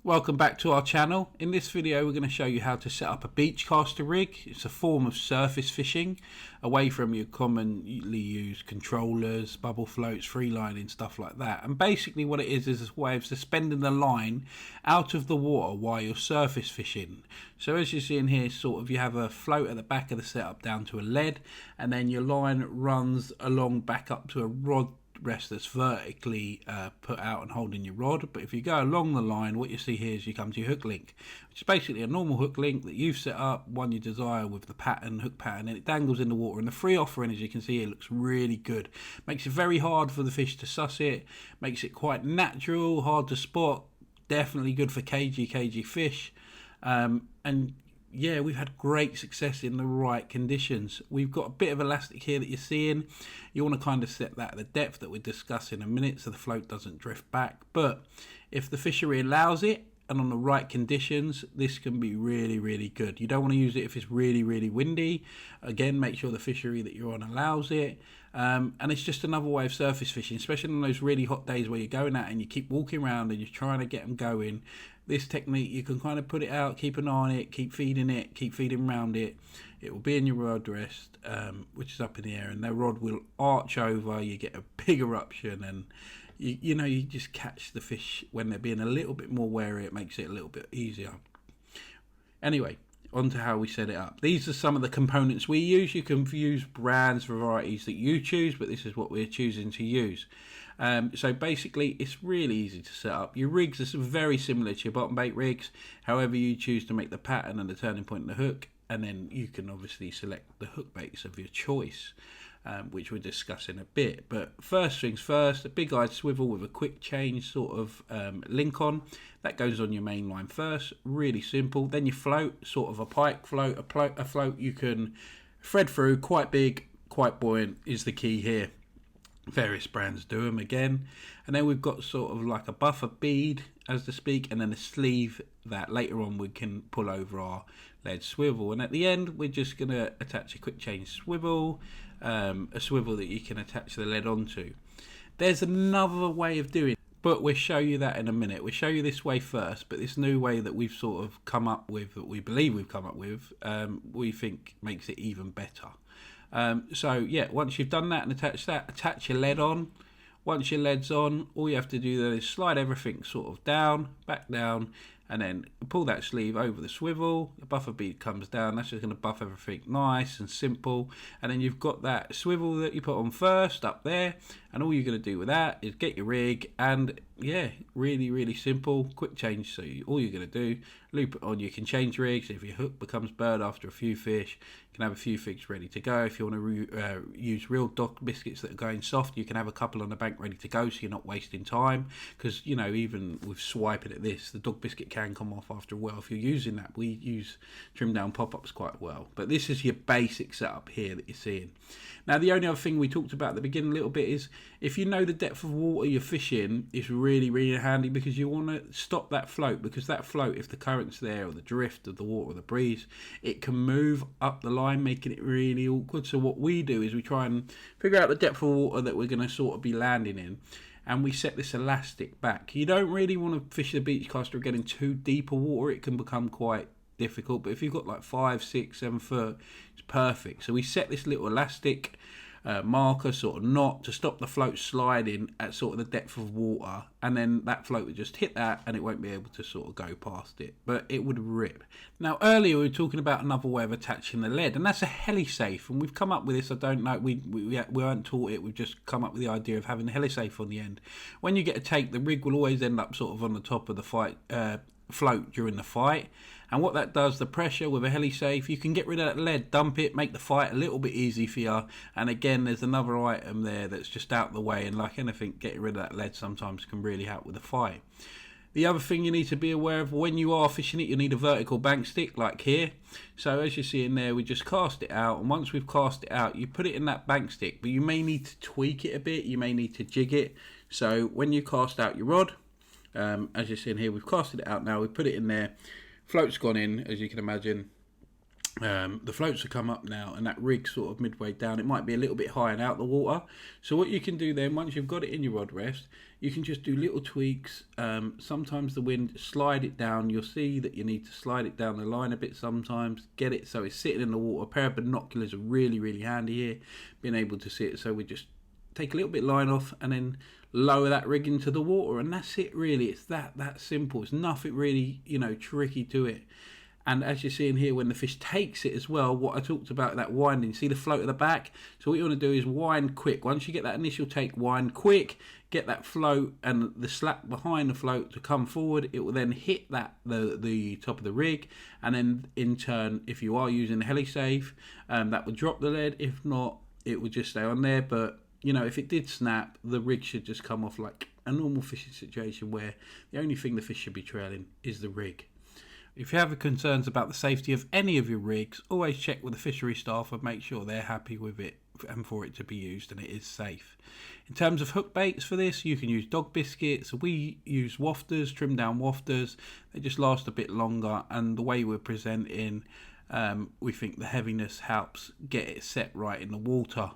Welcome back to our channel. In this video we're going to show you how to set up a beach caster rig. It's a form of surface fishing away from your commonly used controllers, bubble floats, free lining, stuff like that. And basically what it is a way of suspending the line out of the water while you're surface fishing. So as you see in here, sort of you have a float at the back of the setup down to a lead, and then your line runs along back up to a rod rest that's vertically put out and holding your rod. But if you go along the line, what you see here is you come to your hook link, which is basically a normal hook link that you've set up, one you desire, with the pattern, hook pattern, and it dangles in the water. And the free offering, as you can see here, looks really good. Makes it very hard for the fish to suss it, makes it quite natural, hard to spot, definitely good for cagey fish. And yeah, we've had great success in the right conditions. We've got a bit of elastic here that you're seeing. You want to kind of set that at the depth that we'll discuss in a minute so the float doesn't drift back. But if the fishery allows it and on the right conditions, this can be really good. You don't want to use it if it's really windy. Again, make sure the fishery that you're on allows it. And it's just another way of surface fishing, especially on those really hot days where you're going out and you keep walking around and you're trying to get them going. This technique, you can kind of put it out, keep an eye on it, keep feeding around it. It will be in your rod rest, which is up in the air, and the rod will arch over. You get a big eruption, and you just catch the fish when they're being a little bit more wary. It makes it a little bit easier. Anyway, on to how we set it up. These are some of the components we use. You can use brands, varieties that you choose, but this is what we're choosing to use. So basically it's really easy to set up. Your rigs are very similar to your bottom bait rigs, however you choose to make the pattern and the turning point and the hook, and then you can obviously select the hook baits of your choice, which we'll discuss in a bit. But first things first, a big eyed swivel with a quick change sort of link on, that goes on your main line first. Really simple. Then your float, sort of a pike float, a float you can thread through, quite big, quite buoyant is the key here. Various brands do them again. And then we've got sort of like a buffer bead, as to speak, and then a sleeve that later on we can pull over our lead swivel. And at the end we're just going to attach a quick change swivel, a swivel that you can attach the lead onto. There's another way of doing it, but we'll show you that in a minute. We'll show you this way first, but this new way that we've sort of come up with, that we believe we've come up with, we think makes it even better. So yeah, once you've done that and attach your lead on. Once your lead's on, all you have to do then is slide everything sort of down, back down, and then pull that sleeve over the swivel. The buffer bead comes down. That's just going to buff everything nice and simple. And then you've got that swivel that you put on first up there, and all you're going to do with that is get your rig, and yeah, really simple, quick change. So all you're going to do, loop it on. You can change rigs if your hook becomes bird after a few fish. You can have a few fish ready to go. If you want to use real dog biscuits that are going soft, you can have a couple on the bank ready to go, so you're not wasting time. Because even with swiping at this, the dog biscuit can come off after a while if you're using that. We use trim down pop-ups quite well, but this is your basic setup here that you're seeing. Now the only other thing we talked about at the beginning a little bit is, if you know the depth of water you're fishing, it's really handy, because you want to stop that float, because that float, if the current's there or the drift of the water or the breeze, it can move up the line, making it really awkward. So what we do is we try and figure out the depth of water that we're going to sort of be landing in, and we set this elastic back. You don't really want to fish the beach caster getting too deep a water. It can become quite difficult, but if you've got like 5, 6, 7 foot, it's perfect. So we set this little elastic marker sort of knot to stop the float sliding at sort of the depth of water, and then that float would just hit that and it won't be able to sort of go past it, but it would rip. Now earlier we were talking about another way of attaching the lead, and that's a Helysafe, and we've come up with this. I don't know, we weren't taught it. We've just come up with the idea of having a Helysafe on the end. When you get a take, the rig will always end up sort of on the top of the float during the fight, and what that does, the pressure with a Helysafe, you can get rid of that lead, dump it, make the fight a little bit easy for you. And again, there's another item there that's just out the way, and like anything, getting rid of that lead sometimes can really help with the fight. The other thing you need to be aware of, when you are fishing it, you need a vertical bank stick like here. So as you see in there, we just cast it out, and once we've cast it out, you put it in that bank stick, but you may need to tweak it a bit, you may need to jig it. So when you cast out your rod, as you see in here, we've casted it out now, we put it in there, float's gone in, as you can imagine, The floats will come up now, and that rig sort of midway down, it might be a little bit high and out the water. So what you can do then, once you've got it in your rod rest, you can just do little tweaks. Sometimes the wind, slide it down. You'll see that you need to slide it down the line a bit sometimes, get it so it's sitting in the water. A pair of binoculars are really, really handy here, being able to see it. So we just take a little bit line off and then lower that rig into the water, and that's it really. It's that simple. It's nothing really, tricky to it. And as you're seeing here, when the fish takes it as well, what I talked about, that winding, see the float at the back? So what you want to do is wind quick. Once you get that initial take, wind quick, get that float and the slack behind the float to come forward. It will then hit the top of the rig, and then in turn, if you are using the Helysafe, that will drop the lead. If not, it will just stay on there. But if it did snap, the rig should just come off like a normal fishing situation, where the only thing the fish should be trailing is the rig. If you have concerns about the safety of any of your rigs, always check with the fishery staff and make sure they're happy with it and for it to be used and it is safe. In terms of hook baits for this, you can use dog biscuits. We use wafters, trimmed down wafters. They just last a bit longer, and the way we're presenting, we think the heaviness helps get it set right in the water.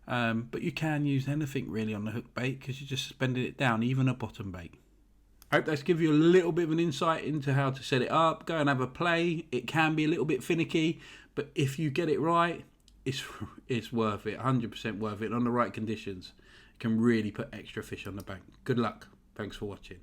But you can use anything really on the hook bait because you're just suspending it down, even a bottom bait. I hope that's given you a little bit of an insight into how to set it up. Go and have a play. It can be a little bit finicky, but if you get it right, it's worth it, 100% worth it. On the right conditions, it can really put extra fish on the bank. Good luck. Thanks for watching.